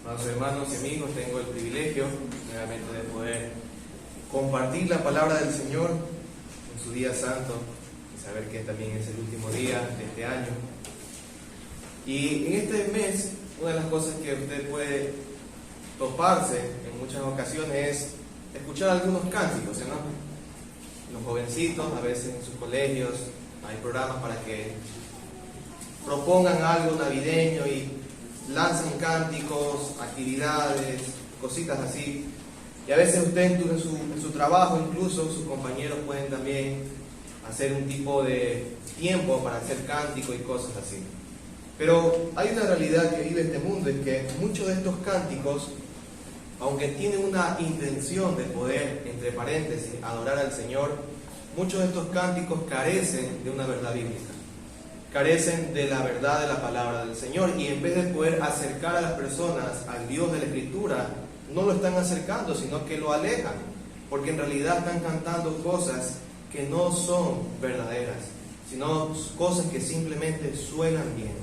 Amados hermanos y amigos, tengo el privilegio nuevamente de poder compartir la palabra del Señor en su día santo y saber que también es el último día de este año. Y en este mes, una de las cosas que usted puede toparse en muchas ocasiones es escuchar algunos cánticos, ¿no? Los jovencitos, a veces en sus colegios, hay programas para que propongan algo navideño y lanzan cánticos, actividades, cositas así. Y a veces usted en su trabajo, incluso sus compañeros pueden también hacer un tipo de tiempo para hacer cánticos y cosas así. Pero hay una realidad que vive este mundo, es que muchos de estos cánticos, aunque tienen una intención de poder, entre paréntesis, adorar al Señor, muchos de estos cánticos carecen de una verdad bíblica. Carecen de la verdad de la palabra del Señor, y en vez de poder acercar a las personas al Dios de la Escritura, no lo están acercando, sino que lo alejan, porque en realidad están cantando cosas que no son verdaderas, sino cosas que simplemente suenan bien.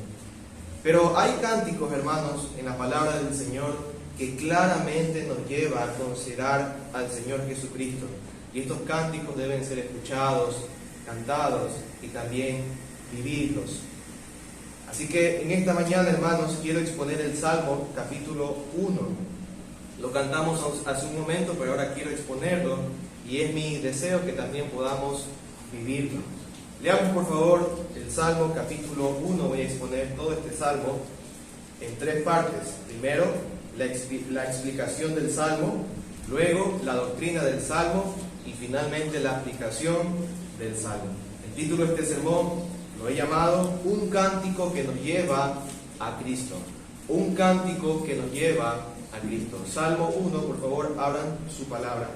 Pero hay cánticos, hermanos, en la palabra del Señor que claramente nos lleva a considerar al Señor Jesucristo, y estos cánticos deben ser escuchados, cantados y también vivirlos. Así que en esta mañana, hermanos, quiero exponer el Salmo capítulo 1. Lo cantamos hace un momento, pero ahora quiero exponerlo, y es mi deseo que también podamos vivirlo. Leamos por favor el Salmo capítulo 1. Voy a exponer todo este Salmo en tres partes. Primero, la explicación del Salmo, luego la doctrina del Salmo y finalmente la aplicación del Salmo. El título de este sermón lo he llamado Un cántico que nos lleva a Cristo. Un cántico que nos lleva a Cristo. Salmo 1, por favor, abran su palabra.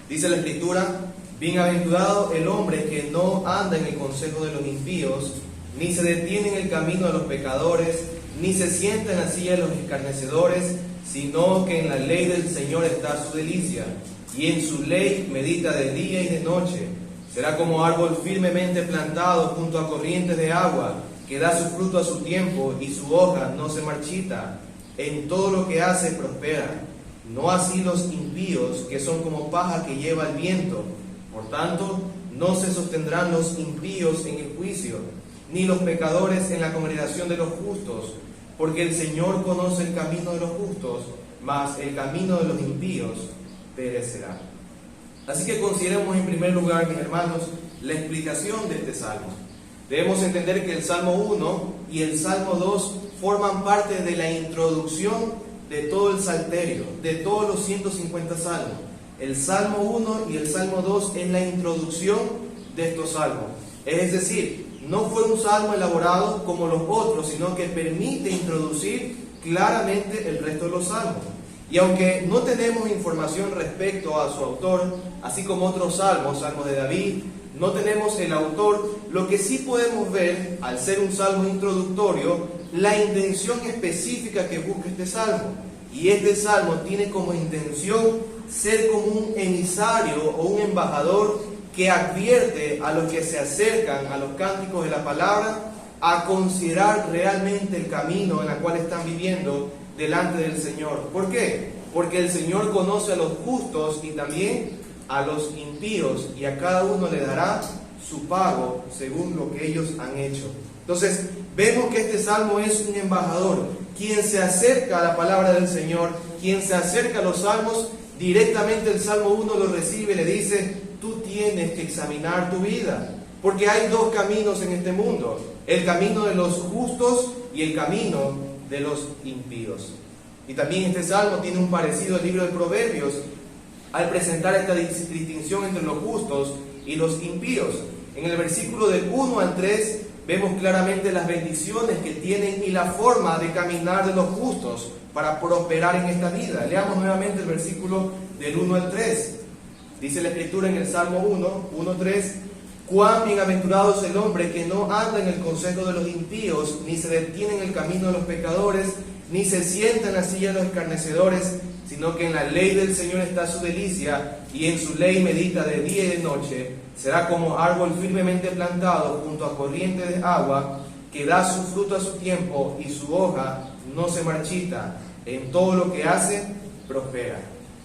Dice la Escritura: Bienaventurado el hombre que no anda en el consejo de los impíos, ni se detiene en el camino de los pecadores, ni se sienta en la silla de los escarnecedores, sino que en la ley del Señor está su delicia, y en su ley medita de día y de noche. Será como árbol firmemente plantado junto a corrientes de agua, que da su fruto a su tiempo y su hoja no se marchita. En todo lo que hace prospera. No así los impíos, que son como paja que lleva el viento. Por tanto, no se sostendrán los impíos en el juicio, ni los pecadores en la congregación de los justos, porque el Señor conoce el camino de los justos, mas el camino de los impíos perecerá. Así que consideremos en primer lugar, mis hermanos, la explicación de este Salmo. Debemos entender que el Salmo 1 y el Salmo 2 forman parte de la introducción de todo el Salterio, de todos los 150 salmos. El Salmo 1 y el Salmo 2 es la introducción de estos salmos. Es decir, no fue un salmo elaborado como los otros, sino que permite introducir claramente el resto de los salmos. Y aunque no tenemos información respecto a su autor, así como otros salmos de David, no tenemos el autor, lo que sí podemos ver, al ser un salmo introductorio, la intención específica que busca este salmo. Y este salmo tiene como intención ser como un emisario o un embajador que advierte a los que se acercan a los cánticos de la palabra a considerar realmente el camino en el cual están viviendo delante del Señor. ¿Por qué? Porque el Señor conoce a los justos y también a los impíos, y a cada uno le dará su pago según lo que ellos han hecho. Entonces, vemos que este salmo es un embajador, quien se acerca a la palabra del Señor, quien se acerca a los salmos, directamente el Salmo 1 lo recibe y le dice: tú tienes que examinar tu vida, porque hay dos caminos en este mundo, el camino de los justos y el camino de los impíos. Y también este salmo tiene un parecido al libro de Proverbios al presentar esta distinción entre los justos y los impíos. En el versículo del 1 al 3 vemos claramente las bendiciones que tienen y la forma de caminar de los justos para prosperar en esta vida. Leamos nuevamente el versículo del 1 al 3. Dice la Escritura en el Salmo 1:3: Cuán bienaventurado es el hombre que no anda en el consejo de los impíos, ni se detiene en el camino de los pecadores, ni se sienta en la silla de los escarnecedores, sino que en la ley del Señor está su delicia, y en su ley medita de día y de noche. Será como árbol firmemente plantado junto a corrientes de agua, que da su fruto a su tiempo y su hoja no se marchita. En todo lo que hace, prospera.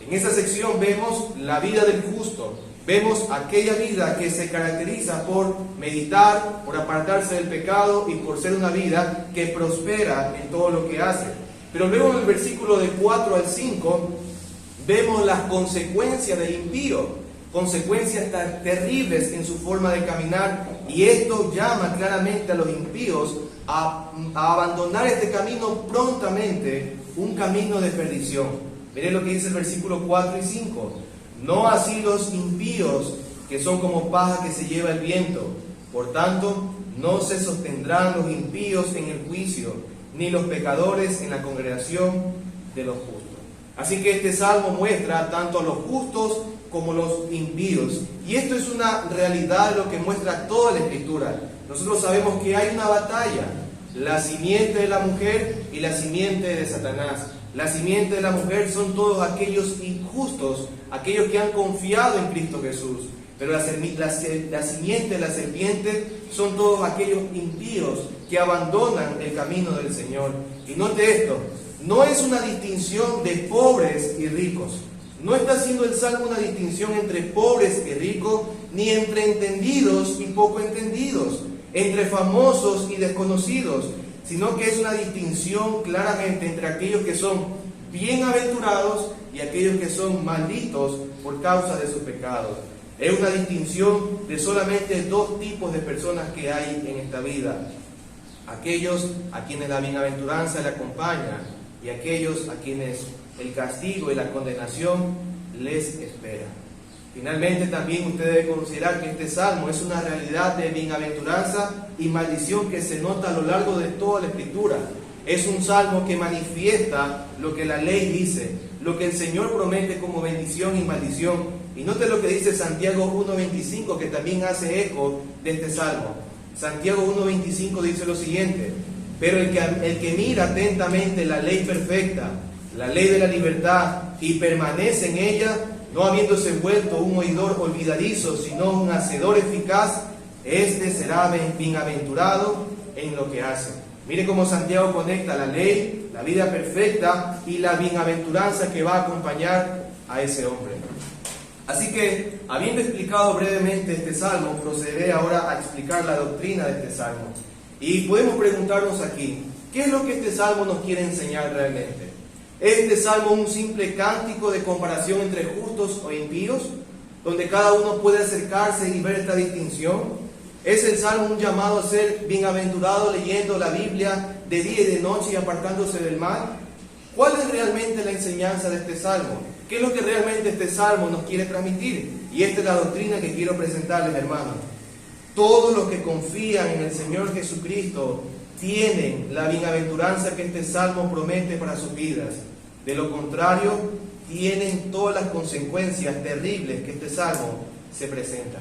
En esta sección vemos la vida del justo. Vemos aquella vida que se caracteriza por meditar, por apartarse del pecado y por ser una vida que prospera en todo lo que hace. Pero luego en el versículo de 4 al 5 vemos las consecuencias del impío, consecuencias tan terribles en su forma de caminar, y esto llama claramente a los impíos a abandonar este camino prontamente, un camino de perdición. Miren lo que dice el versículo 4 y 5. No así los impíos, que son como paja que se lleva el viento. Por tanto, no se sostendrán los impíos en el juicio, ni los pecadores en la congregación de los justos. Así que este salmo muestra tanto a los justos como los impíos. Y esto es una realidad de lo que muestra toda la Escritura. Nosotros sabemos que hay una batalla, la simiente de la mujer y la simiente de Satanás. La simiente de la mujer son todos aquellos injustos, aquellos que han confiado en Cristo Jesús. Pero la simiente de la serpiente son todos aquellos impíos que abandonan el camino del Señor. Y note esto, no es una distinción de pobres y ricos. No está haciendo el Salmo una distinción entre pobres y ricos, ni entre entendidos y poco entendidos, entre famosos y desconocidos, sino que es una distinción claramente entre aquellos que son bienaventurados y aquellos que son malditos por causa de sus pecados. Es una distinción de solamente dos tipos de personas que hay en esta vida: aquellos a quienes la bienaventuranza le acompaña y aquellos a quienes el castigo y la condenación les espera. Finalmente, también usted debe considerar que este salmo es una realidad de bienaventuranza y maldición que se nota a lo largo de toda la Escritura. Es un salmo que manifiesta lo que la ley dice, lo que el Señor promete como bendición y maldición. Y note lo que dice Santiago 1.25, que también hace eco de este salmo. Santiago 1.25 dice lo siguiente: pero el que mira atentamente la ley perfecta, la ley de la libertad, y permanece en ella, no habiéndose vuelto un oidor olvidadizo, sino un hacedor eficaz, este será bienaventurado en lo que hace. Mire cómo Santiago conecta la ley, la vida perfecta y la bienaventuranza que va a acompañar a ese hombre. Así que, habiendo explicado brevemente este salmo, procederé ahora a explicar la doctrina de este salmo. Y podemos preguntarnos aquí, ¿qué es lo que este salmo nos quiere enseñar realmente? ¿Es este salmo un simple cántico de comparación entre justos o impíos, donde cada uno puede acercarse y ver esta distinción? ¿Es el salmo un llamado a ser bienaventurado leyendo la Biblia de día y de noche y apartándose del mal? ¿Cuál es realmente la enseñanza de este salmo? ¿Qué es lo que realmente este salmo nos quiere transmitir? Y esta es la doctrina que quiero presentarles, hermanos. Todos los que confían en el Señor Jesucristo tienen la bienaventuranza que este salmo promete para sus vidas. De lo contrario, tienen todas las consecuencias terribles que este salmo se presenta.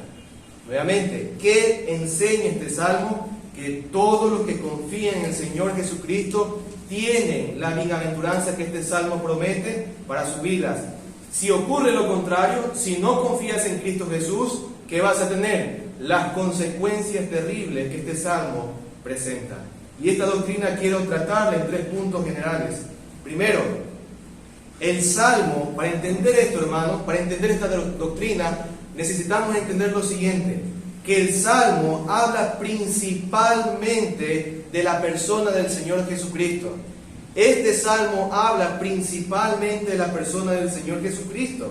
Nuevamente, ¿qué enseña este salmo? Que todos los que confían en el Señor Jesucristo tienen la bienaventuranza que este salmo promete para sus vidas. Si ocurre lo contrario, si no confías en Cristo Jesús, ¿qué vas a tener? Las consecuencias terribles que este salmo presenta. Y esta doctrina quiero tratarla en 3 puntos generales. Primero, el salmo, para entender esto, hermanos, para entender esta doctrina, necesitamos entender lo siguiente: que el salmo habla principalmente de la persona del Señor Jesucristo. Este salmo habla principalmente de la persona del Señor Jesucristo.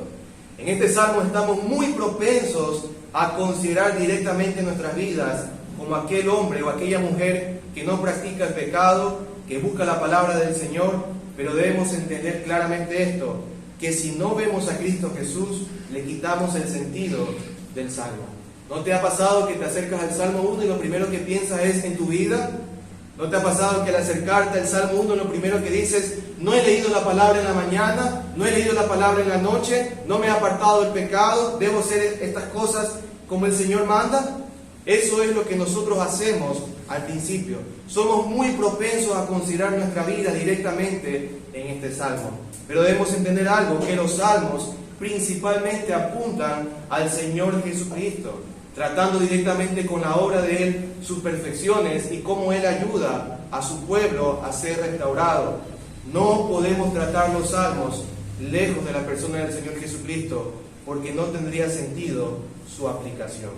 En este salmo estamos muy propensos a considerar directamente nuestras vidas como aquel hombre o aquella mujer que no practica el pecado, que busca la palabra del Señor, pero debemos entender claramente esto, que si no vemos a Cristo Jesús, le quitamos el sentido del salmo. ¿No te ha pasado que te acercas al Salmo 1 y lo primero que piensas es en tu vida? ¿No te ha pasado que al acercarte al Salmo 1 lo primero que dices: no he leído la palabra en la mañana, no he leído la palabra en la noche, no me he apartado del pecado, debo hacer estas cosas como el Señor manda? Eso es lo que nosotros hacemos al principio. Somos muy propensos a considerar nuestra vida directamente en este salmo. Pero debemos entender algo, que los salmos principalmente apuntan al Señor Jesucristo. tratando directamente con la obra de Él, sus perfecciones y cómo Él ayuda a su pueblo a ser restaurado. No podemos tratar los salmos lejos de la persona del Señor Jesucristo, porque no tendría sentido su aplicación.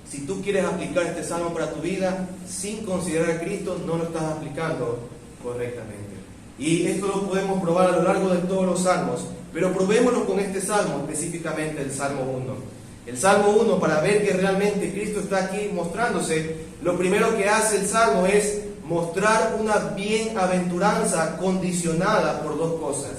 Si tú quieres aplicar este salmo para tu vida sin considerar a Cristo, no lo estás aplicando correctamente. Y esto lo podemos probar a lo largo de todos los salmos, pero probémoslo con este salmo, específicamente el Salmo 1. El Salmo 1, para ver que realmente Cristo está aquí mostrándose, lo primero que hace el Salmo es mostrar una bienaventuranza condicionada por dos cosas.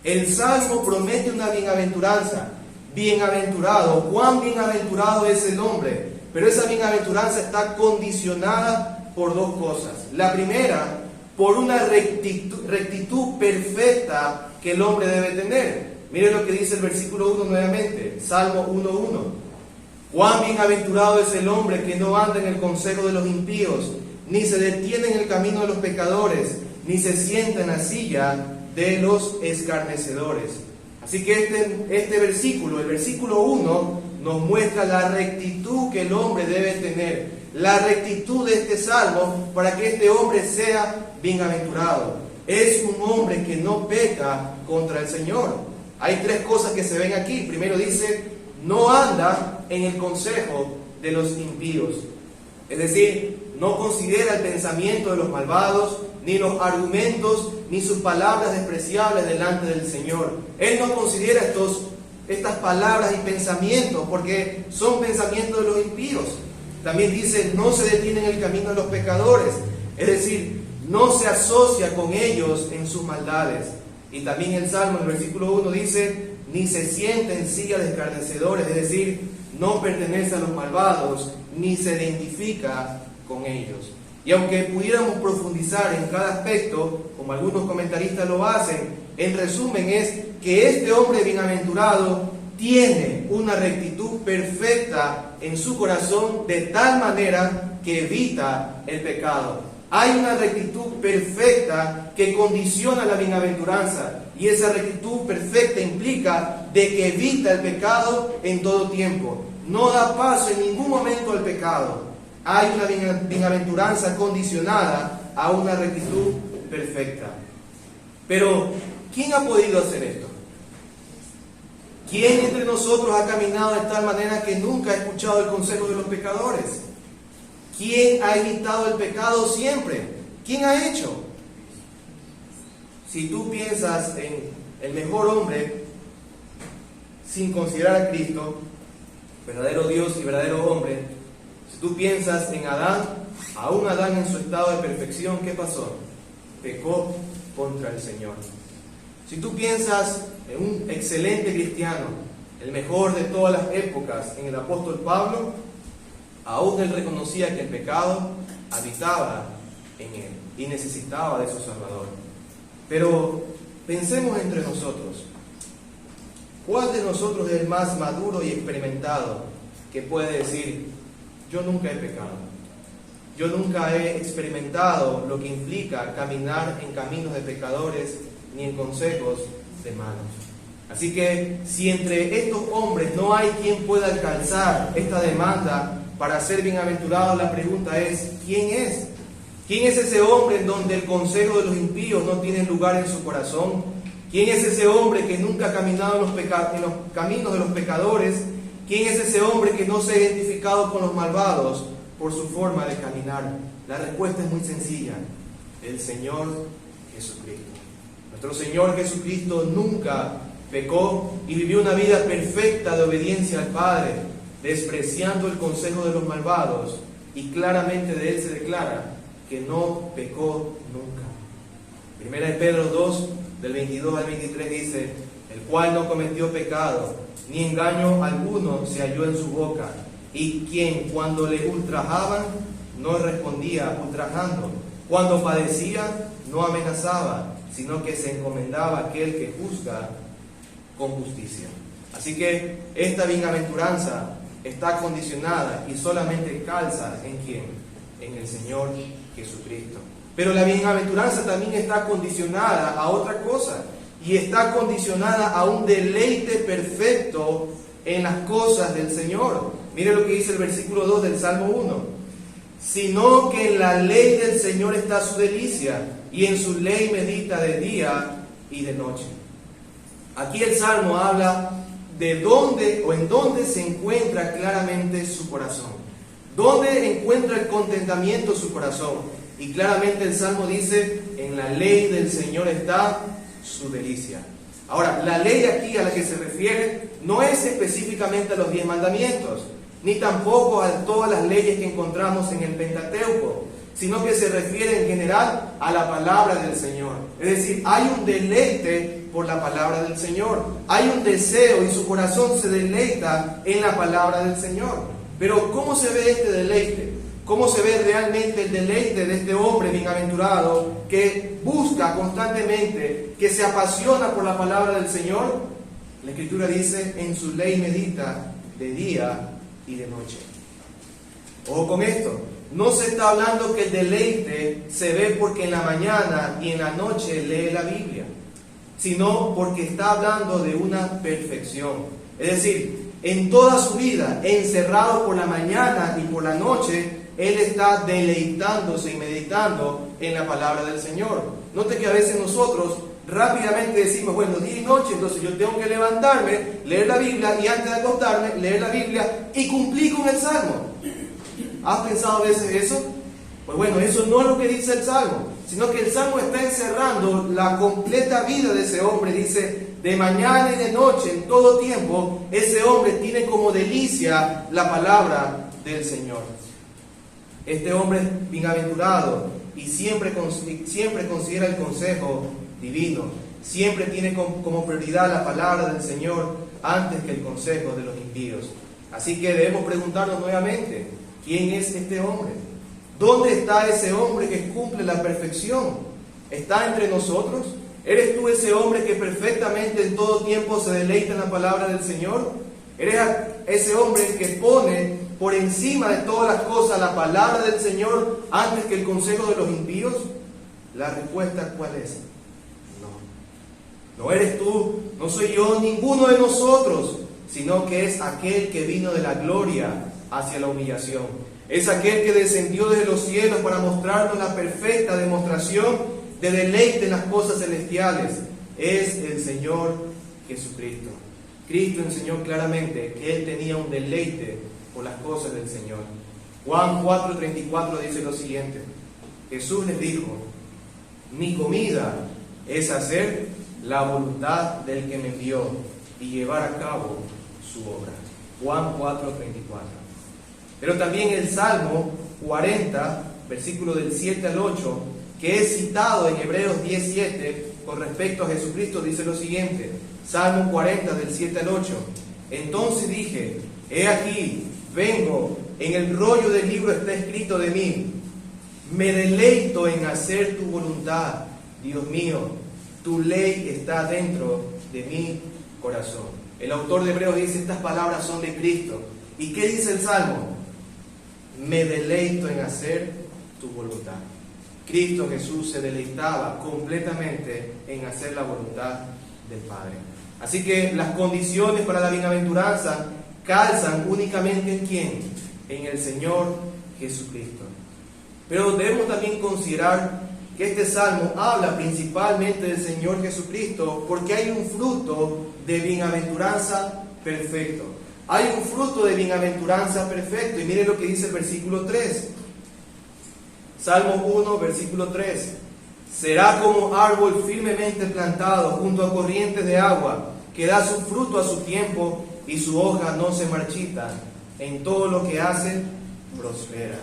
El Salmo promete una bienaventuranza. Bienaventurado, cuán bienaventurado es el hombre, pero esa bienaventuranza está condicionada por dos cosas. La primera, por una rectitud perfecta que el hombre debe tener. Miren lo que dice el versículo 1 nuevamente, Salmo 1:1. Cuán bienaventurado es el hombre que no anda en el consejo de los impíos, ni se detiene en el camino de los pecadores, ni se sienta en la silla de los escarnecedores. Así que este versículo, el versículo 1, nos muestra la rectitud que el hombre debe tener, la rectitud de este salmo para que este hombre sea bienaventurado. Es un hombre que no peca contra el Señor. Hay tres cosas que se ven aquí. Primero dice, no anda en el consejo de los impíos. Es decir, no considera el pensamiento de los malvados, ni los argumentos, ni sus palabras despreciables delante del Señor. Él no considera estas palabras y pensamientos, porque son pensamientos de los impíos. También dice, no se detiene en el camino de los pecadores. Es decir, no se asocia con ellos en sus maldades. Y también el Salmo, en el versículo 1 dice, ni se sienta en silla de escarnecedores, es decir, no pertenece a los malvados, ni se identifica con ellos. Y aunque pudiéramos profundizar en cada aspecto, como algunos comentaristas lo hacen, en resumen es que este hombre bienaventurado tiene una rectitud perfecta en su corazón de tal manera que evita el pecado. Hay una rectitud perfecta que condiciona la bienaventuranza, y esa rectitud perfecta implica de que evita el pecado en todo tiempo. No da paso en ningún momento al pecado. Hay una bienaventuranza condicionada a una rectitud perfecta. Pero, ¿quién ha podido hacer esto? ¿Quién entre nosotros ha caminado de tal manera que nunca ha escuchado el consejo de los pecadores? ¿Quién ha evitado el pecado siempre? ¿Quién ha hecho? Si tú piensas en el mejor hombre, sin considerar a Cristo, verdadero Dios y verdadero hombre, si tú piensas en Adán, aún Adán en su estado de perfección, ¿qué pasó? Pecó contra el Señor. Si tú piensas en un excelente cristiano, el mejor de todas las épocas, en el apóstol Pablo, aún él reconocía que el pecado habitaba en él y necesitaba de su Salvador. Pero pensemos entre nosotros, ¿cuál de nosotros es el más maduro y experimentado que puede decir, yo nunca he pecado? Yo nunca he experimentado lo que implica caminar en caminos de pecadores ni en consejos de malos. Así que si entre estos hombres no hay quien pueda alcanzar esta demanda para ser bienaventurado, la pregunta es, ¿quién es? ¿Quién es ese hombre en donde el consejo de los impíos no tiene lugar en su corazón? ¿Quién es ese hombre que nunca ha caminado en los caminos de los pecadores? ¿Quién es ese hombre que no se ha identificado con los malvados por su forma de caminar? La respuesta es muy sencilla: el Señor Jesucristo. Nuestro Señor Jesucristo nunca pecó y vivió una vida perfecta de obediencia al Padre, despreciando el consejo de los malvados, y claramente de Él se declara que no pecó nunca. Primera de Pedro 2, del 22 al 23 dice, el cual no cometió pecado, ni engaño alguno se halló en su boca, y quien cuando le ultrajaban no respondía ultrajando, cuando padecía no amenazaba, sino que se encomendaba a aquel que juzga con justicia. Así que esta bienaventuranza está condicionada y solamente calza ¿en quién? En el Señor Jesucristo. Pero la bienaventuranza también está condicionada a otra cosa, y está condicionada a un deleite perfecto en las cosas del Señor. Mire lo que dice el versículo 2 del Salmo 1. Sino que en la ley del Señor está su delicia, y en su ley medita de día y de noche. Aquí el Salmo habla de dónde o en dónde se encuentra claramente su corazón. ¿Dónde encuentra el contentamiento su corazón? Y claramente el Salmo dice, en la ley del Señor está su delicia. Ahora, la ley aquí a la que se refiere no es específicamente a los 10 mandamientos, ni tampoco a todas las leyes que encontramos en el Pentateuco, sino que se refiere en general a la palabra del Señor. Es decir, hay un deleite por la palabra del Señor, hay un deseo y su corazón se deleita en la palabra del Señor. Pero ¿cómo se ve este deleite? ¿Cómo se ve realmente el deleite de este hombre bienaventurado que busca constantemente, que se apasiona por la palabra del Señor? La Escritura dice, en su ley medita de día y de noche. Ojo con esto, no se está hablando que el deleite se ve porque en la mañana y en la noche lee la Biblia, sino porque está hablando de una perfección. Es decir, en toda su vida, encerrado por la mañana y por la noche, él está deleitándose y meditando en la palabra del Señor. Note que a veces nosotros rápidamente decimos, bueno, día y noche, entonces yo tengo que levantarme, leer la Biblia y antes de acostarme, leer la Biblia y cumplir con el Salmo. ¿Has pensado a veces eso? Pues bueno, eso no es lo que dice el Salmo, sino que el Salmo está encerrando la completa vida de ese hombre. Dice, de mañana y de noche, en todo tiempo, ese hombre tiene como delicia la palabra del Señor. Este hombre es bienaventurado y siempre considera el consejo divino. Siempre tiene como prioridad la palabra del Señor antes que el consejo de los impíos. Así que debemos preguntarnos nuevamente, ¿quién es este hombre? ¿Dónde está ese hombre que cumple la perfección? ¿Está entre nosotros? ¿Eres tú ese hombre que perfectamente en todo tiempo se deleita en la palabra del Señor? ¿Eres ese hombre que pone por encima de todas las cosas la palabra del Señor antes que el consejo de los impíos? La respuesta, ¿cuál es? No. No eres tú, no soy yo, ninguno de nosotros, sino que es aquel que vino de la gloria hacia la humillación. Es aquel que descendió desde los cielos para mostrarnos la perfecta demostración de deleite en las cosas celestiales. Es el Señor Jesucristo. Cristo enseñó claramente que Él tenía un deleite por las cosas del Señor. Juan 4:34 dice lo siguiente. Jesús les dijo, mi comida es hacer la voluntad del que me envió y llevar a cabo su obra. Juan 4:34. Pero también el Salmo 40, versículo del 7 al 8, que es citado en Hebreos 10:7 con respecto a Jesucristo, dice lo siguiente. Salmo 40 del 7 al 8. Entonces dije, he aquí, vengo, en el rollo del libro está escrito de mí, me deleito en hacer tu voluntad, Dios mío, tu ley está dentro de mi corazón. El autor de Hebreos dice, estas palabras son de Cristo. ¿Y qué dice el Salmo? Me deleito en hacer tu voluntad. Cristo Jesús se deleitaba completamente en hacer la voluntad del Padre. Así que las condiciones para la bienaventuranza calzan únicamente en ¿quién? En el Señor Jesucristo. Pero debemos también considerar que este salmo habla principalmente del Señor Jesucristo porque hay un fruto de bienaventuranza perfecto. Hay un fruto de bienaventuranza perfecto. Y mire lo que dice el versículo 3. Salmo 1, versículo 3. Será como árbol firmemente plantado junto a corrientes de agua, que da su fruto a su tiempo y su hoja no se marchita. En todo lo que hace, prospera.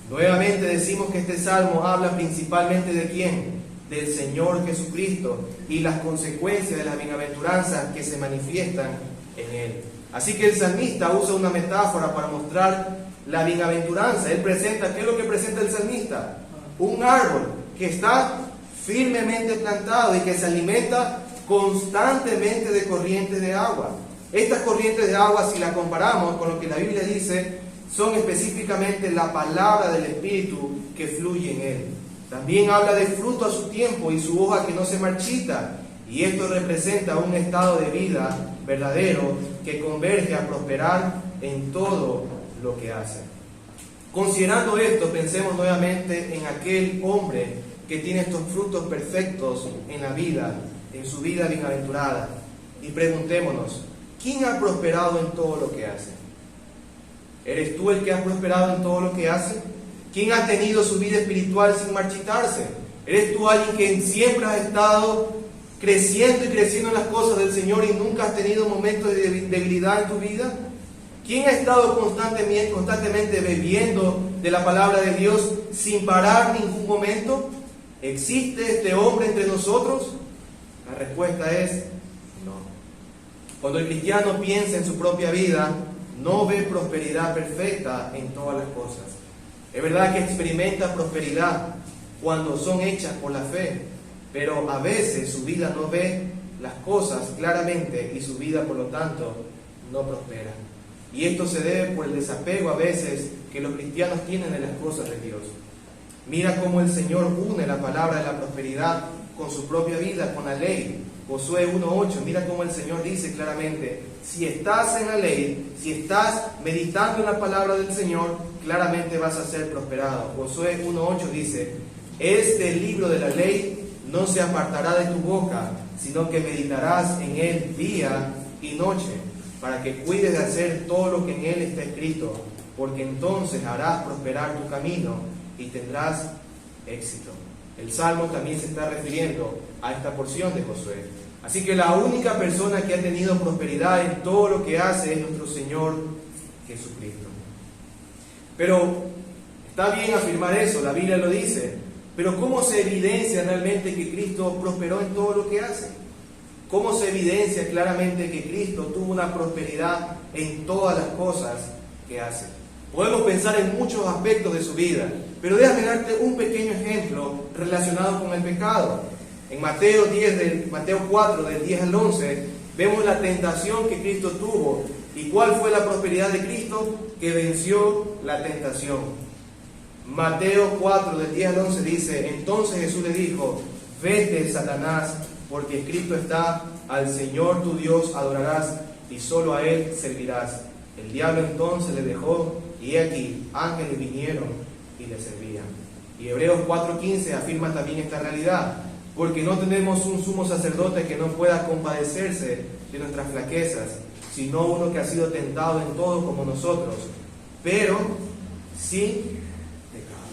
Nuevamente decimos que este salmo habla principalmente de ¿quién? Del Señor Jesucristo y las consecuencias de las bienaventuranzas que se manifiestan en Él. Así que el salmista usa una metáfora para mostrar la bienaventuranza. Él presenta, ¿qué es lo que presenta el salmista? Un árbol que está firmemente plantado y que se alimenta constantemente de corrientes de agua. Estas corrientes de agua, si las comparamos con lo que la Biblia dice, son específicamente la palabra del Espíritu que fluye en él. También habla de fruto a su tiempo y su hoja que no se marchita. Y esto representa un estado de vida verdadero que converge a prosperar en todo lo que hace. Considerando esto, pensemos nuevamente en aquel hombre que tiene estos frutos perfectos en la vida, en su vida bienaventurada, y preguntémonos, ¿quién ha prosperado en todo lo que hace? ¿Eres tú el que ha prosperado en todo lo que hace? ¿Quién ha tenido su vida espiritual sin marchitarse? ¿Eres tú alguien que siempre has estado creciendo y creciendo en las cosas del Señor y nunca has tenido momentos de debilidad en tu vida? ¿Quién ha estado constantemente bebiendo de la palabra de Dios sin parar ningún momento? ¿Existe este hombre entre nosotros? La respuesta es no. Cuando el cristiano piensa en su propia vida, no ve prosperidad perfecta en todas las cosas. Es verdad que experimenta prosperidad cuando son hechas por la fe, pero a veces su vida no ve las cosas claramente y su vida, por lo tanto, no prospera. Y esto se debe por el desapego a veces que los cristianos tienen de las cosas de Dios. Mira cómo el Señor une la palabra de la prosperidad con su propia vida, con la ley. Josué 1:8, mira cómo el Señor dice claramente, si estás en la ley, si estás meditando en la palabra del Señor, claramente vas a ser prosperado. Josué 1:8 dice, este libro de la ley no se apartará de tu boca, sino que meditarás en él día y noche, para que cuides de hacer todo lo que en él está escrito, porque entonces harás prosperar tu camino y tendrás éxito. El Salmo también se está refiriendo a esta porción de Josué. Así que la única persona que ha tenido prosperidad en todo lo que hace es nuestro Señor Jesucristo. Pero está bien afirmar eso, la Biblia lo dice, pero ¿cómo se evidencia realmente que Cristo prosperó en todo lo que hace? ¿Cómo se evidencia claramente que Cristo tuvo una prosperidad en todas las cosas que hace? Podemos pensar en muchos aspectos de su vida, pero déjame darte un pequeño ejemplo relacionado con el pecado. En Mateo 4, del 10 al 11, vemos la tentación que Cristo tuvo. ¿Y cuál fue la prosperidad de Cristo? Que venció la tentación. Mateo 4, del 10 al 11 dice, entonces Jesús le dijo, vete, Satanás, porque escrito está, al Señor tu Dios adorarás y solo a Él servirás. El diablo entonces le dejó y he aquí, ángeles vinieron y le servían. Y Hebreos 4:15 afirma también esta realidad, porque no tenemos un sumo sacerdote que no pueda compadecerse de nuestras flaquezas, sino uno que ha sido tentado en todo como nosotros, pero sin pecado.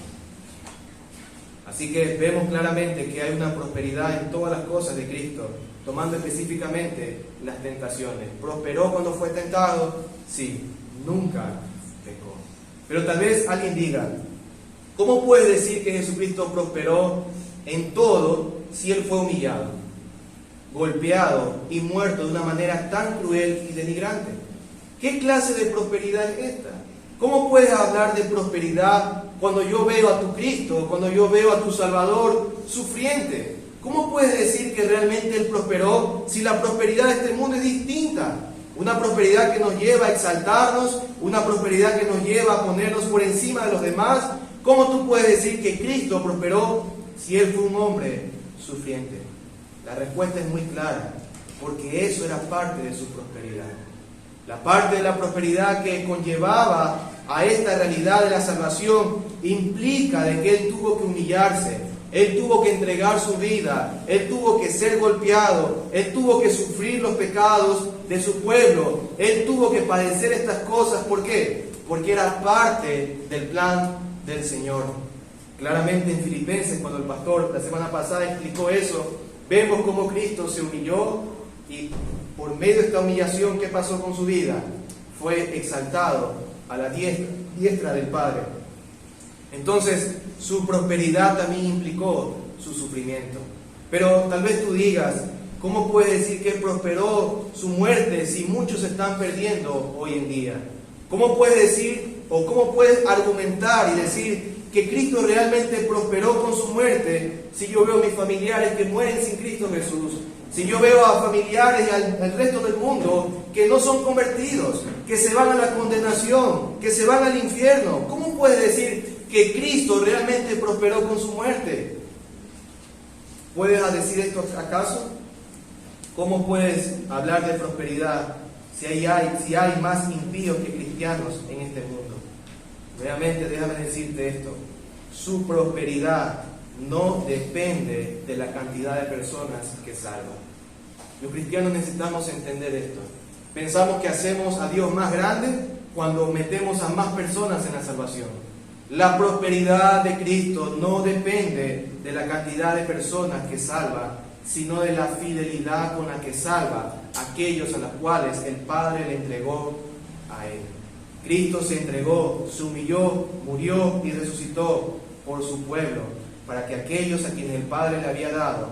Así que vemos claramente que hay una prosperidad en todas las cosas de Cristo, tomando específicamente las tentaciones. ¿Prosperó cuando fue tentado? Sí, nunca pecó. Pero tal vez alguien diga, ¿cómo puedes decir que Jesucristo prosperó en todo si Él fue humillado, golpeado y muerto de una manera tan cruel y denigrante? ¿Qué clase de prosperidad es esta? ¿Cómo puedes hablar de prosperidad cuando yo veo a tu Cristo, cuando yo veo a tu Salvador sufriente? ¿Cómo puedes decir que realmente Él prosperó si la prosperidad de este mundo es distinta? Una prosperidad que nos lleva a exaltarnos, una prosperidad que nos lleva a ponernos por encima de los demás. ¿Cómo tú puedes decir que Cristo prosperó si Él fue un hombre sufriente? La respuesta es muy clara, porque eso era parte de su prosperidad. La parte de la prosperidad que conllevaba a esta realidad de la salvación implica de que Él tuvo que humillarse, Él tuvo que entregar su vida, Él tuvo que ser golpeado, Él tuvo que sufrir los pecados de su pueblo, Él tuvo que padecer estas cosas. ¿Por qué? Porque era parte del plan del Señor. Claramente en Filipenses, cuando el pastor la semana pasada explicó eso, vemos cómo Cristo se humilló y por medio de esta humillación, ¿qué pasó con su vida? Fue exaltado a la diestra del Padre. Entonces, su prosperidad también implicó su sufrimiento. Pero tal vez tú digas, ¿cómo puedes decir que prosperó su muerte si muchos están perdiendo hoy en día? ¿Cómo puedes decir o cómo puedes argumentar y decir que Cristo realmente prosperó con su muerte si yo veo a mis familiares que mueren sin Cristo Jesús? Si yo veo a familiares y al resto del mundo que no son convertidos, que se van a la condenación, que se van al infierno, ¿cómo puedes decir que Cristo realmente prosperó con su muerte? ¿Puedes decir esto acaso? ¿Cómo puedes hablar de prosperidad si hay más impíos que cristianos en este mundo. Nuevamente, déjame decirte esto: su prosperidad no depende de la cantidad de personas que salvan. Los cristianos necesitamos entender esto. Pensamos que hacemos a Dios más grande cuando metemos a más personas en la salvación. La prosperidad de Cristo no depende de la cantidad de personas que salva, sino de la fidelidad con la que salva a aquellos a los cuales el Padre le entregó a Él. Cristo se entregó, se humilló, murió y resucitó por su pueblo, para que aquellos a quienes el Padre le había dado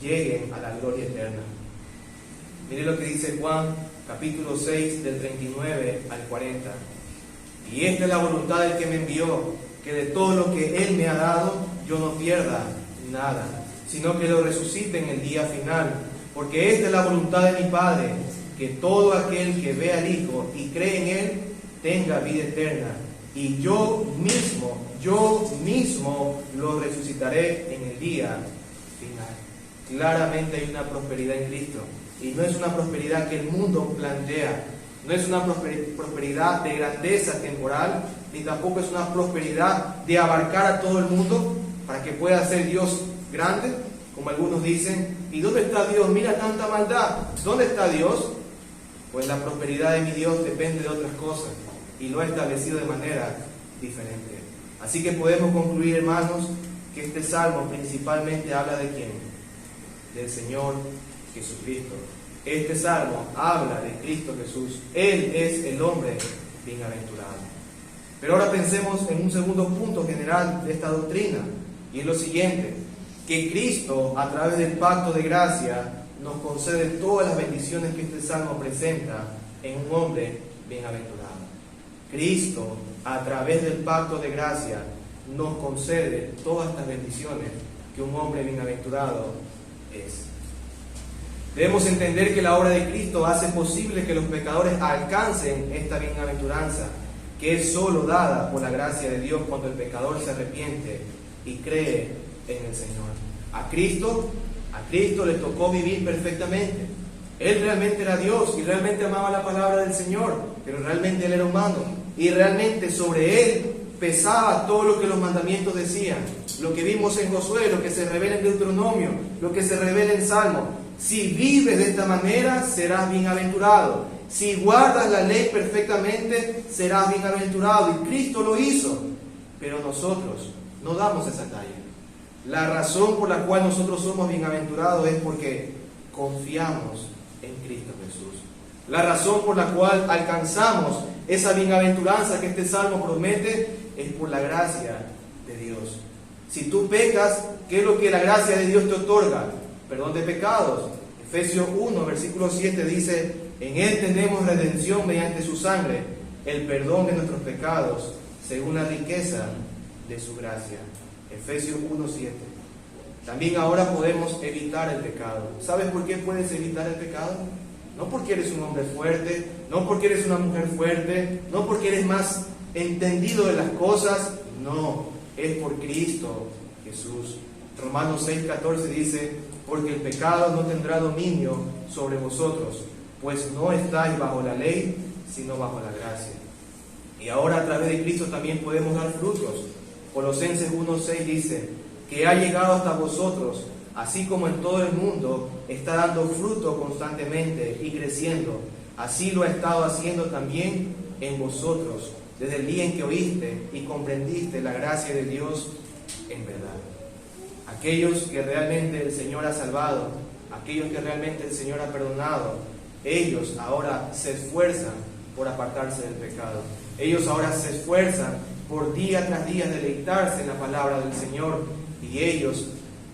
lleguen a la gloria eterna. Mire lo que dice Juan, capítulo 6, del 39 al 40. Y esta es la voluntad del que me envió, que de todo lo que Él me ha dado, yo no pierda nada, sino que lo resucite en el día final. Porque esta es la voluntad de mi Padre, que todo aquel que ve al Hijo y cree en Él, tenga vida eterna. Y yo mismo lo resucitaré en el día final. Claramente hay una prosperidad en Cristo. Y no es una prosperidad que el mundo plantea. No es una prosperidad de grandeza temporal, ni tampoco es una prosperidad de abarcar a todo el mundo para que pueda ser Dios grande, como algunos dicen. ¿Y dónde está Dios? Mira tanta maldad. ¿Dónde está Dios? Pues la prosperidad de mi Dios depende de otras cosas y lo ha establecido de manera diferente. Así que podemos concluir, hermanos, que este salmo principalmente habla de ¿quién? Del Señor Jesucristo. Este salmo habla de Cristo Jesús. Él es el hombre bienaventurado. Pero ahora pensemos en un segundo punto general de esta doctrina, y es lo siguiente: que Cristo, a través del pacto de gracia, nos concede todas las bendiciones que este salmo presenta en un hombre bienaventurado. Cristo, a través del pacto de gracia, nos concede todas estas bendiciones que un hombre bienaventurado es. Debemos entender que la obra de Cristo hace posible que los pecadores alcancen esta bienaventuranza, que es solo dada por la gracia de Dios cuando el pecador se arrepiente y cree en el Señor. A Cristo le tocó vivir perfectamente. Él realmente era Dios y realmente amaba la palabra del Señor, pero realmente Él era humano y realmente sobre Él pesaba todo lo que los mandamientos decían, lo que vimos en Josué, lo que se revela en Deuteronomio, lo que se revela en Salmo. Si vives de esta manera, serás bienaventurado. Si guardas la ley perfectamente, serás bienaventurado. Y Cristo lo hizo, pero nosotros no damos esa talla. La razón por la cual nosotros somos bienaventurados es porque confiamos en Cristo Jesús. La razón por la cual alcanzamos esa bienaventuranza que este salmo promete es por la gracia de Dios. Si tú pecas, ¿qué es lo que la gracia de Dios te otorga? Perdón de pecados. Efesios 1, versículo 7 dice: en Él tenemos redención mediante su sangre, el perdón de nuestros pecados, según la riqueza de su gracia. Efesios 1, 7. También ahora podemos evitar el pecado. ¿Sabes por qué puedes evitar el pecado? No porque eres un hombre fuerte, no porque eres una mujer fuerte, no porque eres más entendido de las cosas. No, es por Cristo Jesús. Romanos 6:14 dice: porque el pecado no tendrá dominio sobre vosotros, pues no estáis bajo la ley, sino bajo la gracia. Y ahora a través de Cristo también podemos dar frutos. Colosenses 1:6 dice: que ha llegado hasta vosotros, así como en todo el mundo está dando fruto constantemente y creciendo. Así lo ha estado haciendo también en vosotros, desde el día en que oíste y comprendiste la gracia de Dios en verdad. Aquellos que realmente el Señor ha salvado, aquellos que realmente el Señor ha perdonado, ellos ahora se esfuerzan por apartarse del pecado. Ellos ahora se esfuerzan por día tras día deleitarse en la palabra del Señor, y ellos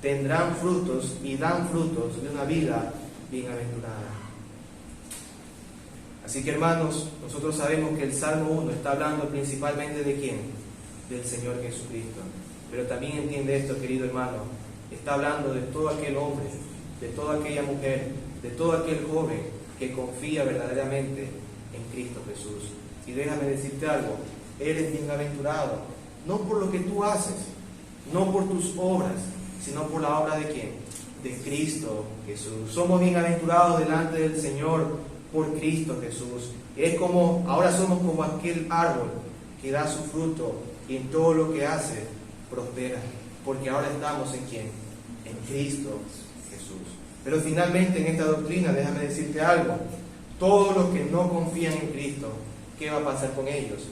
tendrán frutos y dan frutos de una vida bienaventurada. Así que, hermanos, nosotros sabemos que el Salmo 1 está hablando principalmente ¿de quién? Del Señor Jesucristo. Pero también entiende esto, querido hermano, está hablando de todo aquel hombre, de toda aquella mujer, de todo aquel joven que confía verdaderamente en Cristo Jesús. Y déjame decirte algo: eres bienaventurado, no por lo que tú haces, no por tus obras, sino por la obra ¿de quién? De Cristo Jesús. Somos bienaventurados delante del Señor por Cristo Jesús. Es como, ahora somos como aquel árbol que da su fruto y en todo lo que hace prospera, porque ahora estamos en ¿quién? En Cristo Jesús. Pero finalmente en esta doctrina, déjame decirte algo, todos los que no confían en Cristo, ¿qué va a pasar con ellos?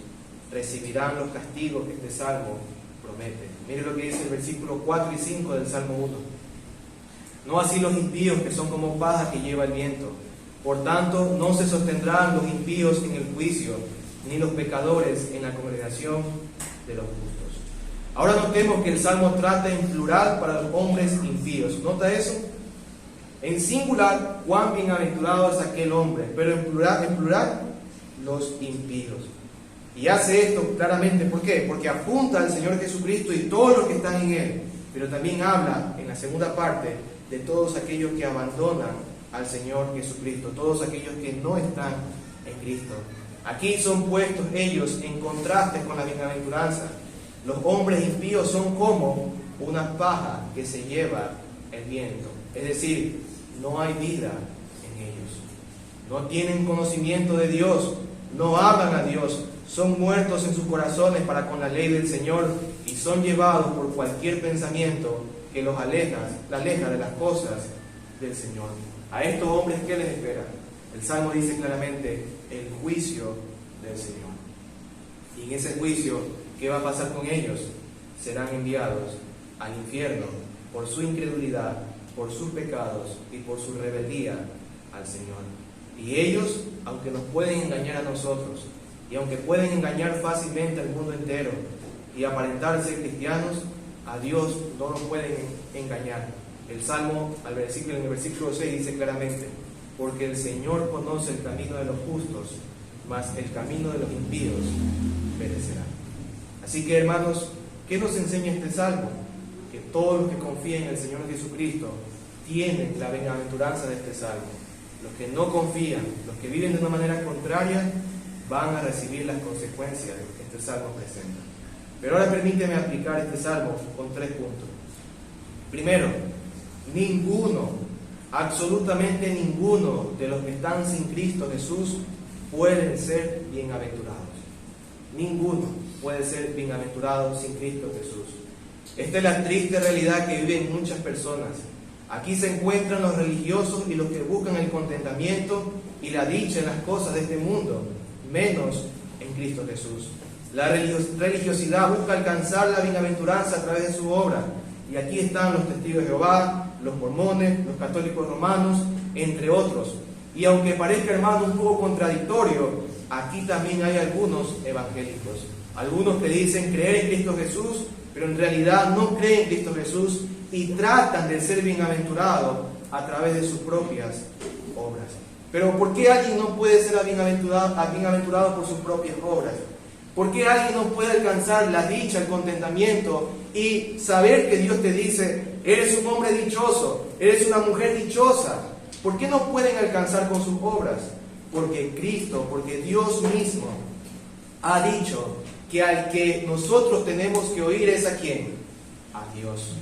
Recibirán los castigos que este Salmo promete. Mire lo que dice el versículo 4 y 5 del Salmo 1. No así los impíos, que son como paja que lleva el viento. Por tanto, no se sostendrán los impíos en el juicio, ni los pecadores en la congregación de los justos. Ahora notemos que el Salmo trata en plural para los hombres impíos. ¿Nota eso? En singular, cuán bienaventurado es aquel hombre, pero en plural, los impíos. Y hace esto claramente, ¿por qué? Porque apunta al Señor Jesucristo y todos los que están en Él, pero también habla en la segunda parte de todos aquellos que abandonan al Señor Jesucristo, todos aquellos que no están en Cristo. Aquí son puestos ellos en contraste con la bienaventuranza. Los hombres impíos son como una paja que se lleva el viento, es decir, no hay vida en ellos, no tienen conocimiento de Dios, no aman a Dios, son muertos en sus corazones para con la ley del Señor y son llevados por cualquier pensamiento que los aleja de las cosas del Señor. A estos hombres, ¿qué les espera? El Salmo dice claramente, el juicio del Señor. Y en ese juicio, ¿qué va a pasar con ellos? Serán enviados al infierno por su incredulidad, por sus pecados y por su rebeldía al Señor. Y ellos, aunque nos pueden engañar a nosotros, y aunque pueden engañar fácilmente al mundo entero y aparentar ser cristianos, a Dios no nos pueden engañar. El Salmo, en el versículo 6 dice claramente, porque el Señor conoce el camino de los justos, mas el camino de los impíos perecerá. Así que, hermanos, ¿qué nos enseña este Salmo? Que todos los que confían en el Señor Jesucristo tienen la bienaventuranza de este Salmo. Los que no confían, los que viven de una manera contraria, van a recibir las consecuencias que este Salmo presenta. Pero ahora permíteme aplicar este Salmo con 3 puntos. Primero, ninguno, absolutamente ninguno de los que están sin Cristo Jesús pueden ser bienaventurados. Ninguno puede ser bienaventurado sin Cristo Jesús. Esta es la triste realidad que viven muchas personas. Aquí se encuentran los religiosos y los que buscan el contentamiento y la dicha en las cosas de este mundo, menos en Cristo Jesús. La religiosidad busca alcanzar la bienaventuranza a través de su obra. Y aquí están los testigos de Jehová, los mormones, los católicos romanos, entre otros. Y aunque parezca, hermano, un poco contradictorio, aquí también hay algunos evangélicos. Algunos que dicen creer en Cristo Jesús, pero en realidad no creen en Cristo Jesús y tratan de ser bienaventurados a través de sus propias obras. Pero ¿por qué alguien no puede ser bienaventurado por sus propias obras? ¿Por qué alguien no puede alcanzar la dicha, el contentamiento y saber que Dios te dice, eres un hombre dichoso, eres una mujer dichosa? ¿Por qué no pueden alcanzar con sus obras? Porque Cristo, porque Dios mismo ha dicho que al que nosotros tenemos que oír es ¿a quién? A Dios.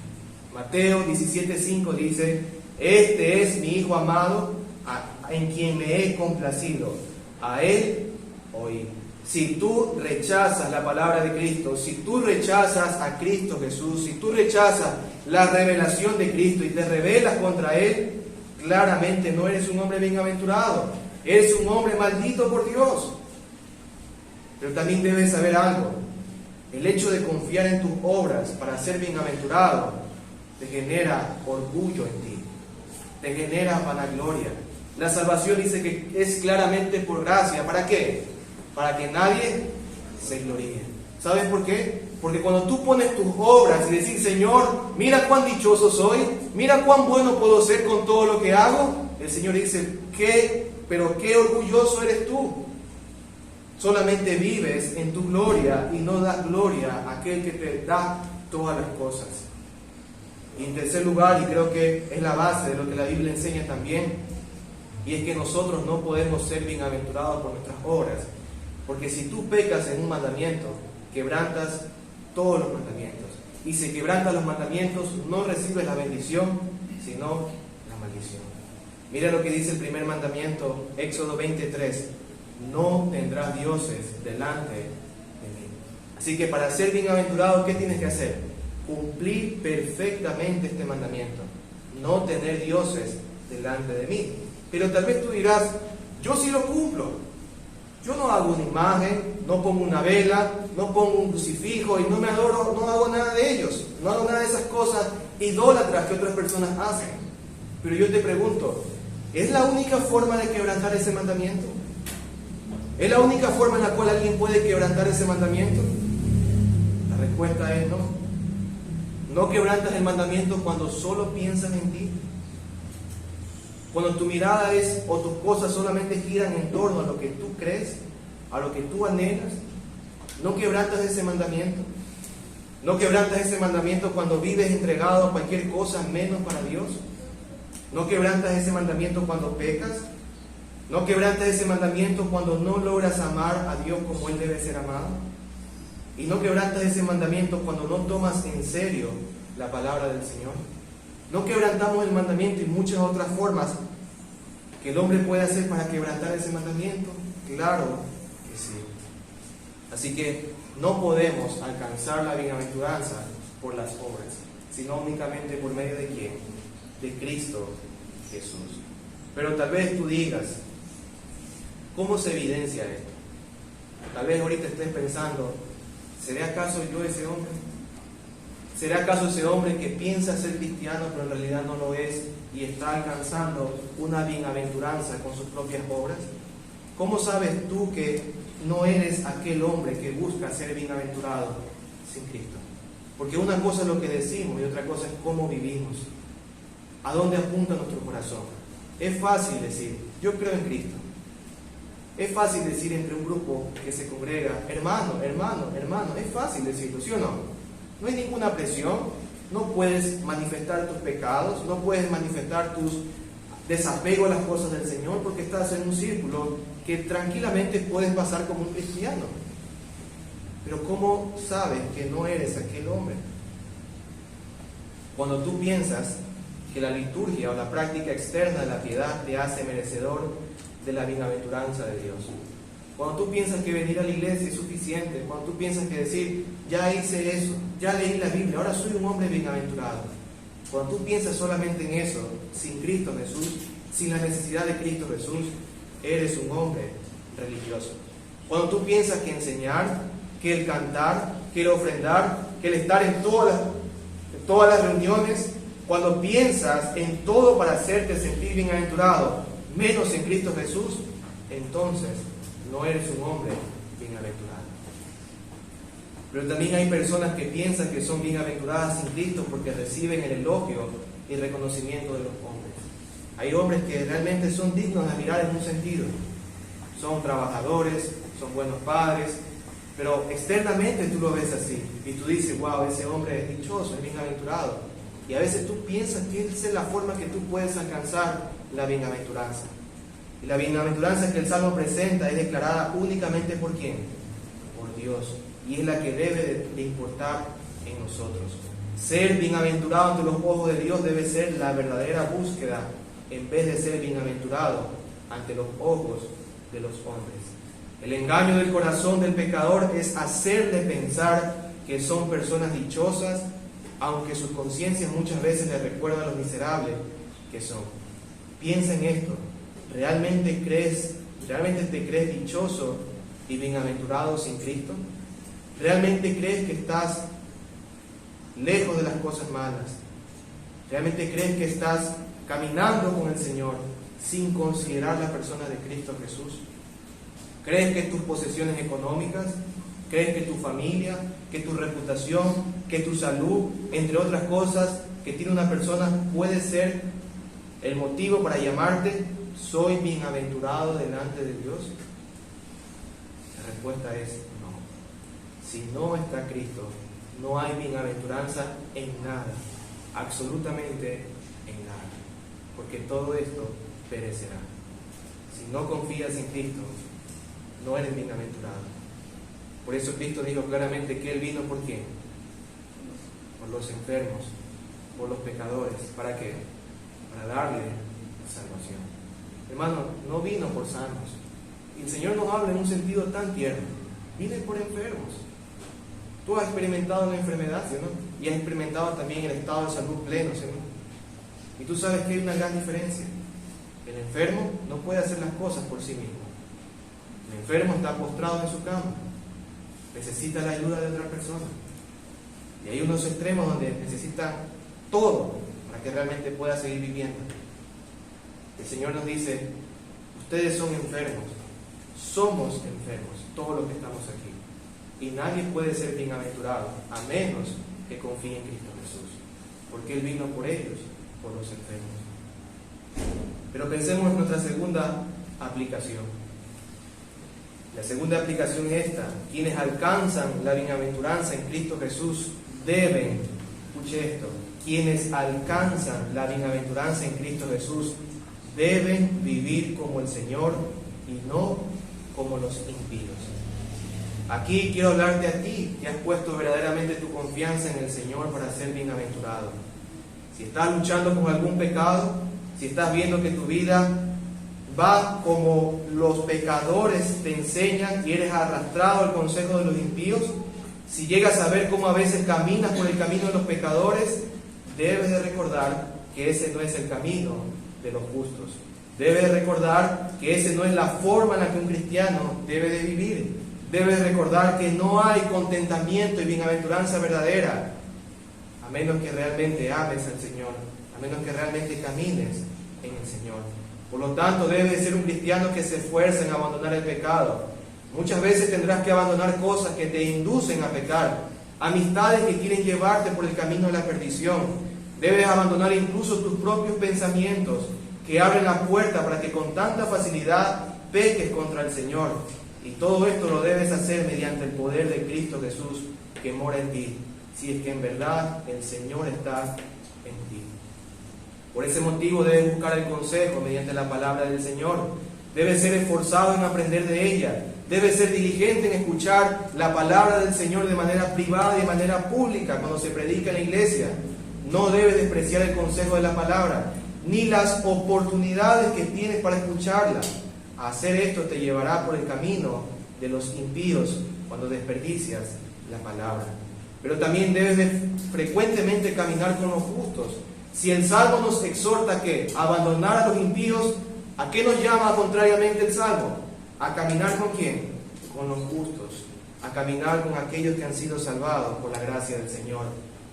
Mateo 17:5 dice, este es mi Hijo amado, en quien me he complacido, a Él oí. Si tú rechazas la palabra de Cristo, si tú rechazas a Cristo Jesús, si tú rechazas la revelación de Cristo y te rebelas contra Él, claramente no eres un hombre bienaventurado, eres un hombre maldito por Dios. Pero también debes saber algo, el hecho de confiar en tus obras para ser bienaventurado te genera orgullo en ti, te genera vanagloria. La salvación dice que es claramente por gracia. ¿Para qué? Para que nadie se gloríe. ¿Sabes por qué? Porque cuando tú pones tus obras y decís, Señor, mira cuán dichoso soy, mira cuán bueno puedo ser con todo lo que hago, el Señor dice, pero qué orgulloso eres tú. Solamente vives en tu gloria y no das gloria a aquel que te da todas las cosas. Y en tercer lugar, y creo que es la base de lo que la Biblia enseña también, y es que nosotros no podemos ser bienaventurados por nuestras obras, porque si tú pecas en un mandamiento, quebrantas todos los mandamientos, y si quebrantas los mandamientos, no recibes la bendición, sino la maldición. Mira lo que dice el primer mandamiento, Éxodo 23. No tendrás dioses delante de mí. Así que para ser bienaventurado, ¿qué tienes que hacer? Cumplir perfectamente este mandamiento. No tener dioses delante de mí. Pero tal vez tú dirás, yo sí lo cumplo. Yo no hago una imagen, no pongo una vela, no pongo un crucifijo y no me adoro, no hago nada de ellos. No hago nada de esas cosas idólatras que otras personas hacen. Pero yo te pregunto, ¿es la única forma de quebrantar ese mandamiento? ¿Es la única forma en la cual alguien puede quebrantar ese mandamiento? La respuesta es no. No quebrantas el mandamiento cuando solo piensas en ti. Cuando tu mirada es o tus cosas solamente giran en torno a lo que tú crees, a lo que tú anhelas. No quebrantas ese mandamiento. No quebrantas ese mandamiento cuando vives entregado a cualquier cosa menos para Dios. No quebrantas ese mandamiento cuando pecas. No quebrantas ese mandamiento cuando no logras amar a Dios como Él debe ser amado. Y no quebrantas ese mandamiento cuando no tomas en serio la palabra del Señor. No quebrantamos el mandamiento y muchas otras formas que el hombre puede hacer para quebrantar ese mandamiento. Claro que sí. Así que no podemos alcanzar la bienaventuranza por las obras, sino únicamente por medio de ¿quién? De Cristo Jesús. Pero tal vez tú digas, ¿cómo se evidencia esto? Tal vez ahorita estés pensando, ¿seré acaso yo ese hombre? ¿Será acaso ese hombre que piensa ser cristiano pero en realidad no lo es y está alcanzando una bienaventuranza con sus propias obras? ¿Cómo sabes tú que no eres aquel hombre que busca ser bienaventurado sin Cristo? Porque una cosa es lo que decimos y otra cosa es cómo vivimos. ¿A dónde apunta nuestro corazón? Es fácil decir, yo creo en Cristo. Es fácil decir entre un grupo que se congrega, hermano, hermano, hermano. Es fácil decirlo, ¿sí o no? No hay ninguna presión. No puedes manifestar tus pecados, no puedes manifestar tus desapego a las cosas del Señor porque estás en un círculo que tranquilamente puedes pasar como un cristiano. Pero ¿cómo sabes que no eres aquel hombre? Cuando tú piensas que la liturgia o la práctica externa de la piedad te hace merecedor de la bienaventuranza de Dios. Cuando tú piensas que venir a la iglesia es suficiente, cuando tú piensas que decir, ya hice eso, ya leí la Biblia, ahora soy un hombre bienaventurado. Cuando tú piensas solamente en eso, sin Cristo Jesús, sin la necesidad de Cristo Jesús, eres un hombre religioso. Cuando tú piensas que enseñar, que el cantar, que el ofrendar, que el estar en todas las reuniones, cuando piensas en todo para hacerte sentir bienaventurado, menos en Cristo Jesús, entonces no eres un hombre bienaventurado. Pero también hay personas que piensan que son bienaventuradas sin Cristo porque reciben el elogio y reconocimiento de los hombres. Hay hombres que realmente son dignos de mirar en un sentido. Son trabajadores, son buenos padres, pero externamente tú lo ves así. Y tú dices, wow, ese hombre es dichoso, es bienaventurado. Y a veces tú piensas que esa es la forma que tú puedes alcanzar la bienaventuranza. Y la bienaventuranza que el Salmo presenta es declarada únicamente ¿por quién? Por Dios. Y es la que debe de importar en nosotros. Ser bienaventurado ante los ojos de Dios debe ser la verdadera búsqueda, en vez de ser bienaventurado ante los ojos de los hombres. El engaño del corazón del pecador es hacerle pensar que son personas dichosas, aunque sus conciencias muchas veces le recuerdan lo miserables que son. Piensa en esto. ¿Realmente te crees dichoso y bienaventurado sin Cristo? ¿Realmente crees que estás lejos de las cosas malas? ¿Realmente crees que estás caminando con el Señor sin considerar la persona de Cristo Jesús? ¿Crees que tus posesiones económicas, crees que tu familia, que tu reputación, que tu salud, entre otras cosas que tiene una persona, puede ser el motivo para llamarte soy bienaventurado delante de Dios? La respuesta es no. Si no está Cristo, no hay bienaventuranza en nada, absolutamente en nada, porque todo esto perecerá. Si no confías en Cristo, no eres bienaventurado. Por eso Cristo dijo claramente que Él vino ¿por quién? Por los enfermos, por los pecadores. ¿Para qué? Para darle salvación. Hermano, no vino por sanos. Y el Señor nos habla en un sentido tan tierno. Vine por enfermos. Tú has experimentado la enfermedad, ¿sí, no? Y has experimentado también el estado de salud pleno, ¿sí, no? Y tú sabes que hay una gran diferencia. El enfermo no puede hacer las cosas por sí mismo. El enfermo está postrado en su cama. Necesita la ayuda de otra persona. Y hay unos extremos donde necesita todo para que realmente pueda seguir viviendo. El Señor nos dice, ustedes son enfermos, somos enfermos, todos los que estamos aquí. Y nadie puede ser bienaventurado a menos que confíe en Cristo Jesús, porque Él vino por ellos, por los enfermos. Pero pensemos en nuestra segunda aplicación. La segunda aplicación es esta: quienes alcanzan la bienaventuranza en Cristo Jesús deben, escuche esto, quienes alcanzan la bienaventuranza en Cristo Jesús deben vivir como el Señor y no como los impíos. Aquí quiero hablarte a ti que has puesto verdaderamente tu confianza en el Señor para ser bienaventurado. Si estás luchando con algún pecado, si estás viendo que tu vida va como los pecadores te enseñan y eres arrastrado al consejo de los impíos, si llegas a ver cómo a veces caminas por el camino de los pecadores, debes de recordar que ese no es el camino de los justos. Debes de recordar que esa no es la forma en la que un cristiano debe de vivir. Debes de recordar que no hay contentamiento y bienaventuranza verdadera a menos que realmente ames al Señor, a menos que realmente camines en el Señor. Por lo tanto, debes de ser un cristiano que se esfuerce en abandonar el pecado. Muchas veces tendrás que abandonar cosas que te inducen a pecar, amistades que quieren llevarte por el camino de la perdición. Debes abandonar incluso tus propios pensamientos que abren la puerta para que con tanta facilidad peques contra el Señor. Y todo esto lo debes hacer mediante el poder de Cristo Jesús que mora en ti, si es que en verdad el Señor está en ti. Por ese motivo debes buscar el consejo mediante la palabra del Señor. Debes ser esforzado en aprender de ella. Debes ser diligente en escuchar la palabra del Señor de manera privada y de manera pública cuando se predica en la iglesia. No debes despreciar el consejo de la palabra, ni las oportunidades que tienes para escucharla. A hacer esto te llevará por el camino de los impíos cuando desperdicias la palabra. Pero también debes de frecuentemente caminar con los justos. Si el Salmo nos exhorta a abandonar a los impíos, ¿a qué nos llama contrariamente el Salmo? ¿A caminar con quién? Con los justos. A caminar con aquellos que han sido salvados por la gracia del Señor.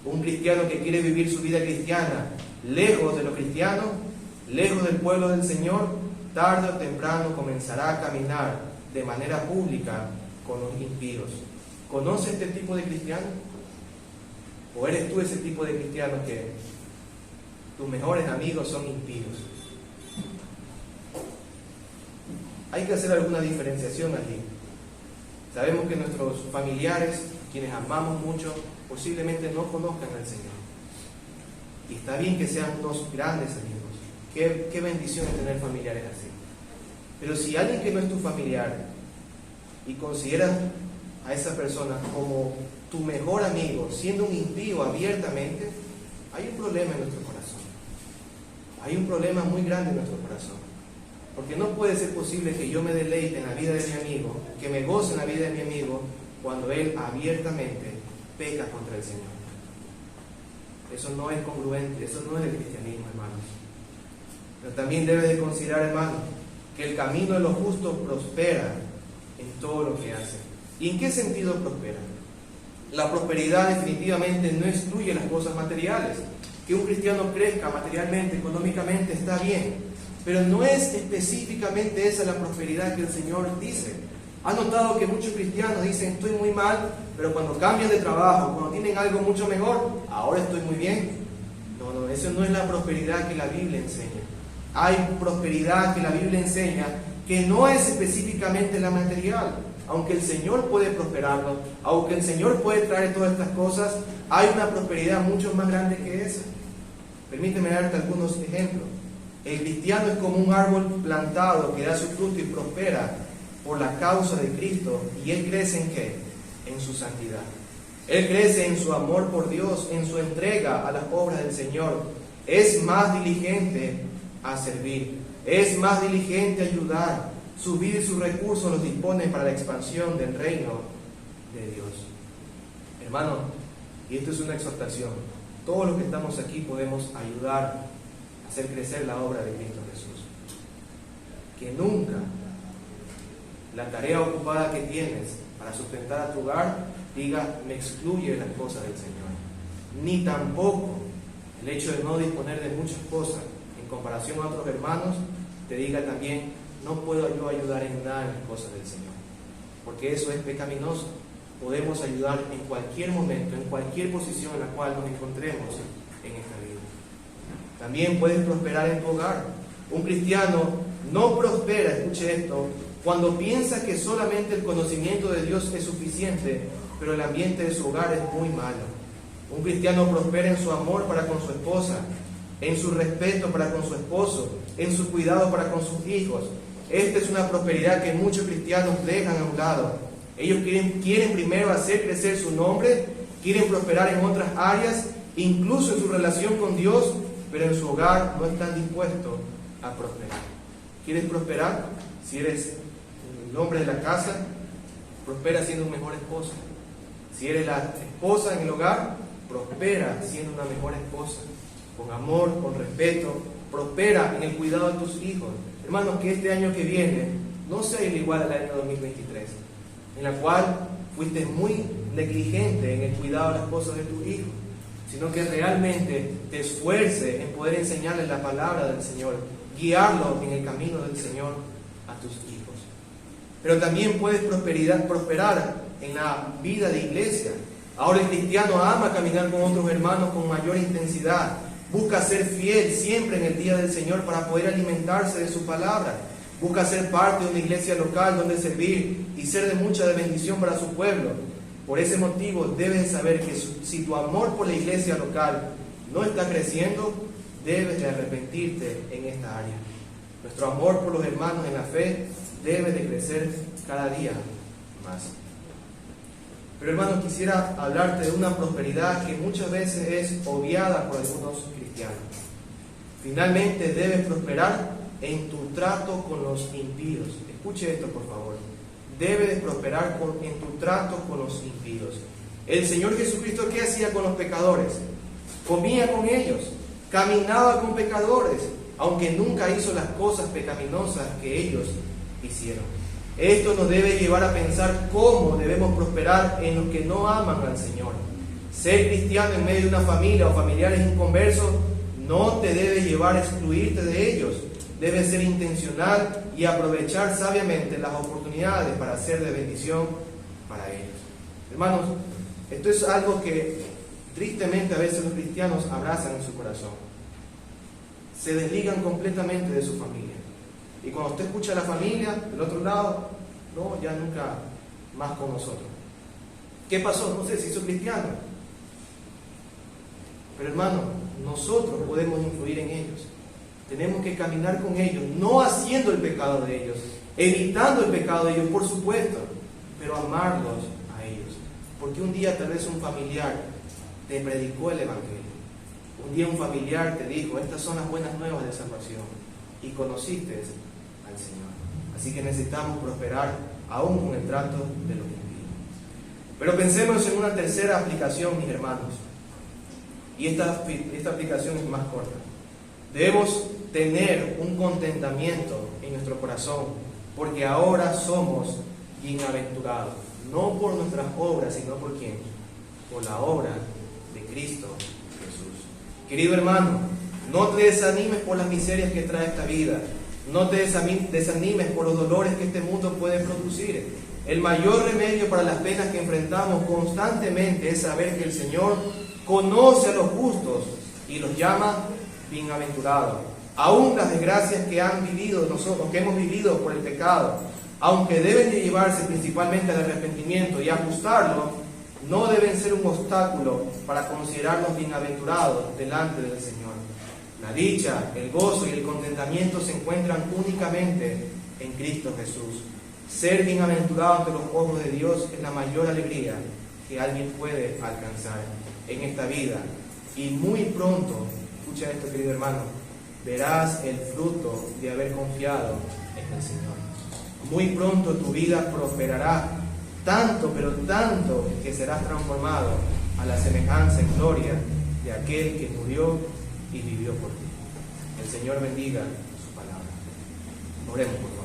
Un cristiano que quiere vivir su vida cristiana lejos de los cristianos, lejos del pueblo del Señor, tarde o temprano comenzará a caminar de manera pública con los impíos. ¿Conoces este tipo de cristiano? ¿O eres tú ese tipo de cristiano que tus mejores amigos son impíos? Hay que hacer alguna diferenciación aquí. Sabemos que nuestros familiares, quienes amamos mucho, posiblemente no conozcan al Señor. Y está bien que sean unos grandes amigos. Qué bendición es tener familiares así. Pero si alguien que no es tu familiar y consideras a esa persona como tu mejor amigo, siendo un impío abiertamente, hay un problema en nuestro corazón. Hay un problema muy grande en nuestro corazón. Porque no puede ser posible que yo me deleite en la vida de mi amigo, que me goce en la vida de mi amigo, cuando él abiertamente peca contra el Señor. Eso no es congruente, eso no es el cristianismo, hermanos. Pero también debes de considerar, hermano, que el camino de los justos prospera en todo lo que hace. ¿Y en qué sentido prospera? La prosperidad definitivamente no excluye las cosas materiales. Que un cristiano crezca materialmente, económicamente, está bien, pero no es específicamente esa la prosperidad que el Señor dice. ¿Has notado que muchos cristianos dicen estoy muy mal, pero cuando cambian de trabajo, cuando tienen algo mucho mejor, ahora estoy muy bien? No, eso no es la prosperidad que la Biblia enseña. Hay prosperidad que la Biblia enseña que no es específicamente la material. Aunque el Señor puede prosperarlo, aunque el Señor puede traer todas estas cosas, hay una prosperidad mucho más grande que esa. Permíteme darte algunos ejemplos. El cristiano es como un árbol plantado que da su fruto y prospera por la causa de Cristo. ¿Y él crece en qué? En su santidad. Él crece en su amor por Dios, en su entrega a las obras del Señor. Es más diligente a servir, es más diligente a ayudar, su vida y sus recursos los dispone para la expansión del reino de Dios. Hermano, y esto es una exhortación, todos los que estamos aquí podemos ayudar a hacer crecer la obra de Cristo Jesús. Que nunca la tarea ocupada que tienes para sustentar a tu hogar diga, me excluye de las cosas del Señor. Ni tampoco el hecho de no disponer de muchas cosas en comparación a otros hermanos te diga también, no puedo yo ayudar en nada en las cosas del Señor. Porque eso es pecaminoso. Podemos ayudar en cualquier momento, en cualquier posición en la cual nos encontremos en esta vida. También puedes prosperar en tu hogar. Un cristiano no prospera, escuche esto, cuando piensa que solamente el conocimiento de Dios es suficiente, pero el ambiente de su hogar es muy malo. Un cristiano prospera en su amor para con su esposa, en su respeto para con su esposo, en su cuidado para con sus hijos. Esta es una prosperidad que muchos cristianos dejan a un lado. Ellos quieren primero hacer crecer su nombre, quieren prosperar en otras áreas, incluso en su relación con Dios, pero en su hogar no están dispuestos a prosperar. ¿Quieres prosperar? Si eres el hombre de la casa, prospera siendo un mejor esposo. Si eres la esposa en el hogar, prospera siendo una mejor esposa, con amor, con respeto, prospera en el cuidado de tus hijos. Hermanos, que este año que viene no sea igual al año 2023, en la cual fuiste muy negligente en el cuidado de las cosas de tus hijos, sino que realmente te esfuerces en poder enseñarles la palabra del Señor, guiarlos en el camino del Señor a tus hijos. Pero también puedes prosperar en la vida de iglesia. Ahora el cristiano ama caminar con otros hermanos con mayor intensidad, busca ser fiel siempre en el día del Señor para poder alimentarse de su palabra. Busca ser parte de una iglesia local donde servir y ser de mucha bendición para su pueblo. Por ese motivo debes saber que si tu amor por la iglesia local no está creciendo, debes de arrepentirte en esta área. Nuestro amor por los hermanos en la fe debe de crecer cada día más. Pero hermanos, quisiera hablarte de una prosperidad que muchas veces es obviada por algunos cristianos. Finalmente debes prosperar en tu trato con los impíos. Escuche esto, por favor. Debes prosperar en tu trato con los impíos. El Señor Jesucristo, ¿qué hacía con los pecadores? Comía con ellos, caminaba con pecadores, aunque nunca hizo las cosas pecaminosas que ellos hicieron. Esto nos debe llevar a pensar cómo debemos prosperar en los que no aman al Señor. Ser cristiano en medio de una familia o familiares inconversos no te debe llevar a excluirte de ellos. Debes ser intencional y aprovechar sabiamente las oportunidades para ser de bendición para ellos. Hermanos, esto es algo que tristemente a veces los cristianos abrazan en su corazón. Se desligan completamente de su familia. Y cuando usted escucha a la familia del otro lado, no, ya nunca más con nosotros. ¿Qué pasó? No sé, se hizo cristiano. Pero hermano, nosotros podemos influir en ellos. Tenemos que caminar con ellos, no haciendo el pecado de ellos, evitando el pecado de ellos, por supuesto, pero amarlos a ellos. Porque un día tal vez un familiar te predicó el Evangelio. Un día un familiar te dijo, estas son las buenas nuevas de salvación. Y conociste al Señor. Así que necesitamos prosperar aún con el trato de los impíos. Pero pensemos en una tercera aplicación, mis hermanos. Y esta aplicación es más corta. Debemos tener un contentamiento en nuestro corazón, porque ahora somos bienaventurados, no por nuestras obras, sino por ¿quién? Por la obra de Cristo Jesús. Querido hermano, no te desanimes por las miserias que trae esta vida, no te desanimes por los dolores que este mundo puede producir. El mayor remedio para las penas que enfrentamos constantemente es saber que el Señor conoce a los justos y los llama bienaventurados. Aún las desgracias que han vivido nosotros, que hemos vivido por el pecado, aunque deben de llevarse principalmente al arrepentimiento y ajustarlo, no deben ser un obstáculo para considerarnos bienaventurados delante del Señor. La dicha, el gozo y el contentamiento se encuentran únicamente en Cristo Jesús. Ser bienaventurado ante los ojos de Dios es la mayor alegría que alguien puede alcanzar en esta vida. Y muy pronto, escucha esto, querido hermano, verás el fruto de haber confiado en el Señor. Muy pronto tu vida prosperará, tanto, pero tanto, que serás transformado a la semejanza en gloria de aquel que murió y vivió por ti. El Señor bendiga su palabra. Oremos por favor.